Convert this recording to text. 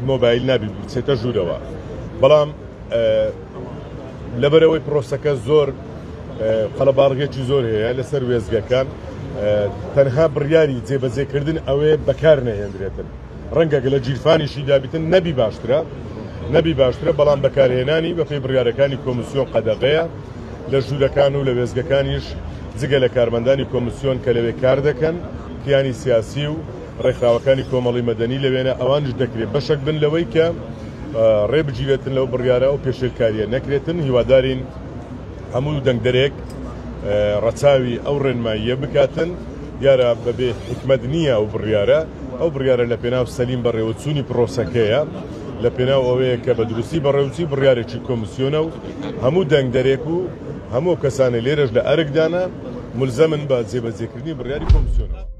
مۆبایل نابی بچێتە ژوورەوە بەڵام لەبەرەوەی پرۆسەکە زۆر قەڵەباڵغێکی زۆر هەیە لەسەر وێزگەکان تەنها بڕیاری جێبەجێکردن ئەوەیە بەکار نەهێنرێتن ڕەنگە لە جیرفانیشی دابیتن نەبی باشترە بەڵام بەکارهێنانی بەپێی بڕیارەکانی کۆمیسیۆن قەدەغەیە لە ژوورەکان و لە وێزگەکانیش جگە لە کارمەندانی کۆمیسیۆن کە لەوێ کار دەکەن کیانی سیاسی و ڕێکخراوەکانی کۆمەڵی مەدەنی لەوێنە ئەوانش دەکرێت بەشێک بن لەوەی کە ڕێبگیرێتن لەو بڕیارە و پێشێلکاریە نەکرێتن هیوادارین هەموو دەنگدەرێک ڕەچاوی ئەو ڕێنماییە بکاتن دیارە بەبێ حکمت نییە ئەو بڕیارە لە پێناو سەلیم بەڕێوەچوونی پرۆسەکەیە لە پێناو ئەوەیە کە بە دروستی بەڕێوچی بڕیارێکی کۆمیسیۆنە و هەموو دەنگدەرێک و هەموو کەسانی لێرەش لە ئەرکدانە ملزەمن بە جێبەجێکردنی بڕیاری کۆمیسیۆنەوە.